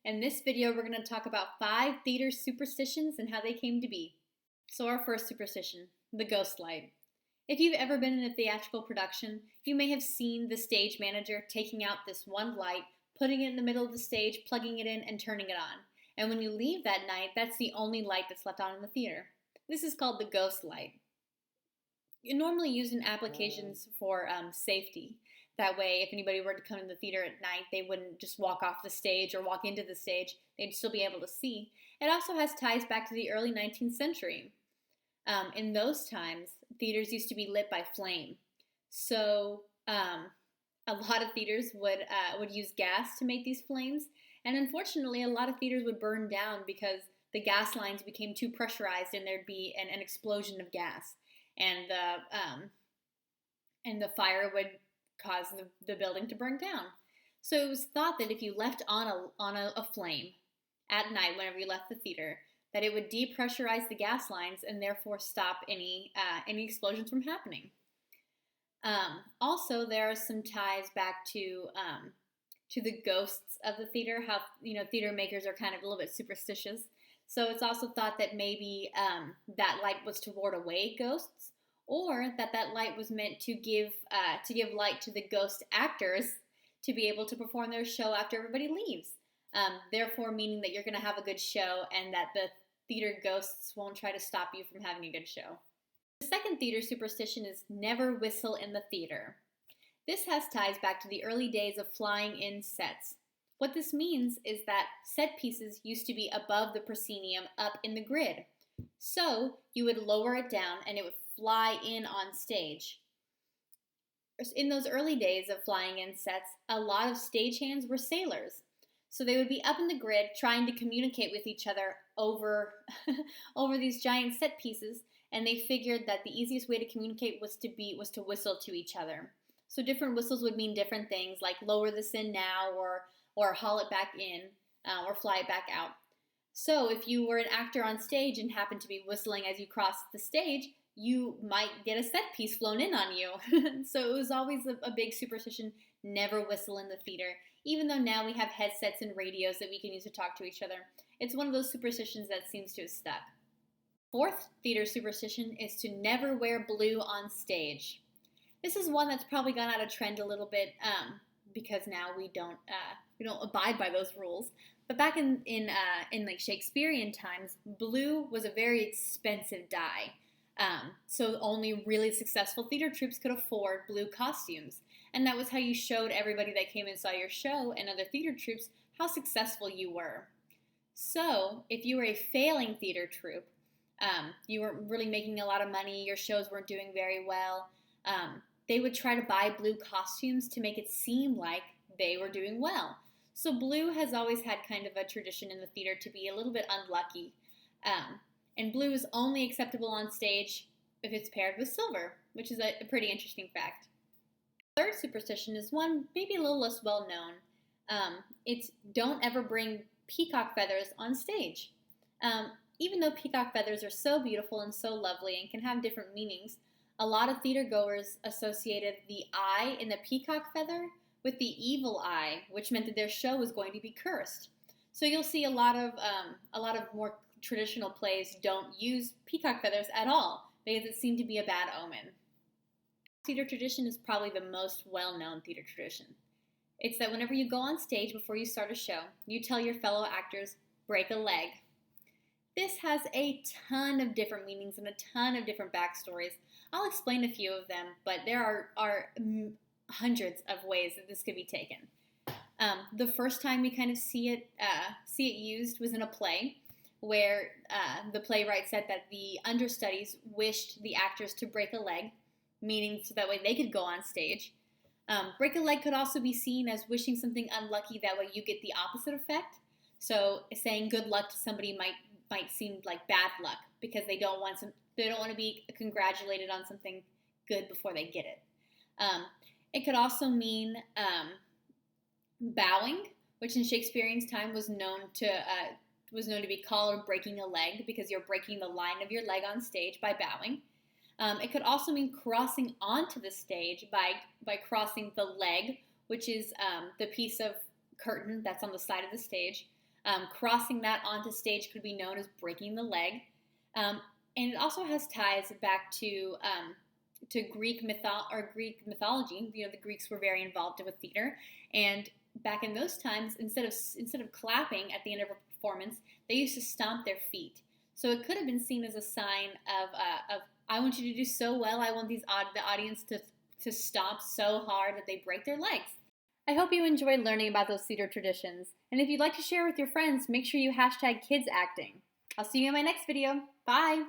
In this video, we're going to talk about 5 theater superstitions and how they came to be. So our first superstition, the ghost light. If you've ever been in a theatrical production, you may have seen the stage manager taking out this one light, putting it in the middle of the stage, plugging it in, and turning it on. And when you leave that night, that's the only light that's left on in the theater. This is called the ghost light. It's normally used in applications for safety. That way, if anybody were to come in the theater at night, they wouldn't just walk off the stage or walk into the stage. They'd still be able to see. It also has ties back to the early 19th century. In those times, theaters used to be lit by flame. So a lot of theaters would use gas to make these flames. And unfortunately, a lot of theaters would burn down because the gas lines became too pressurized and there'd be an explosion of gas. And the fire would cause the building to burn down. So it was thought that if you left on a flame at night whenever you left the theater, that it would depressurize the gas lines and therefore stop any explosions from happening. Also, there are some ties back to the ghosts of the theater. How theater makers are kind of a little bit superstitious. So it's also thought that maybe that light was to ward away ghosts, or that light was meant to give light to the ghost actors to be able to perform their show after everybody leaves. Therefore, meaning that you're going to have a good show and that the theater ghosts won't try to stop you from having a good show. The second theater superstition is never whistle in the theater. This has ties back to the early days of flying in sets. What this means is that set pieces used to be above the proscenium up in the grid. So you would lower it down and it would fly in on stage. In those early days of flying in sets, a lot of stagehands were sailors. So they would be up in the grid trying to communicate with each other over these giant set pieces, and they figured that the easiest way to communicate was to whistle to each other. So different whistles would mean different things, like lower this in now, or haul it back in, or fly it back out. So if you were an actor on stage and happened to be whistling as you crossed the stage, you might get a set piece flown in on you. So it was always a big superstition, never whistle in the theater. Even though now we have headsets and radios that we can use to talk to each other, it's one of those superstitions that seems to have stuck. Fourth theater superstition is to never wear blue on stage. This is one that's probably gone out of trend a little bit because now we don't abide by those rules. But back in like Shakespearean times, blue was a very expensive dye. So only really successful theater troupes could afford blue costumes. And that was how you showed everybody that came and saw your show and other theater troupes how successful you were. So if you were a failing theater troupe, you weren't really making a lot of money, your shows weren't doing very well, they would try to buy blue costumes to make it seem like they were doing well. So blue has always had kind of a tradition in the theater to be a little bit unlucky. And blue is only acceptable on stage if it's paired with silver, which is a pretty interesting fact. Third superstition is one maybe a little less well known. It's don't ever bring peacock feathers on stage. Even though peacock feathers are so beautiful and so lovely and can have different meanings, a lot of theater goers associated the eye in the peacock feather with the evil eye, which meant that their show was going to be cursed. So you'll see a lot of more traditional plays don't use peacock feathers at all because it seemed to be a bad omen. Theater tradition is probably the most well-known theater tradition. It's that whenever you go on stage before you start a show, you tell your fellow actors, break a leg. This has a ton of different meanings and a ton of different backstories. I'll explain a few of them, but there are hundreds of ways that this could be taken. The first time we kind of see it used was in a play, where the playwright said that the understudies wished the actors to break a leg, meaning so that way they could go on stage. Break a leg could also be seen as wishing something unlucky, that way you get the opposite effect. So saying good luck to somebody might seem like bad luck because they don't want to be congratulated on something good before they get it. It could also mean bowing, which in Shakespearean time was known to be called breaking a leg because you're breaking the line of your leg on stage by bowing. It could also mean crossing onto the stage by crossing the leg, which is the piece of curtain that's on the side of the stage. Crossing that onto stage could be known as breaking the leg. And it also has ties back to Greek mythology. You know, the Greeks were very involved with theater, and back in those times, instead of clapping at the end of a performance, they used to stomp their feet. So it could have been seen as a sign of I want you to do so well. I want the audience to stomp so hard that they break their legs. I hope you enjoyed learning about those theater traditions. And if you'd like to share with your friends, make sure you hashtag kidsacting. I'll see you in my next video. Bye!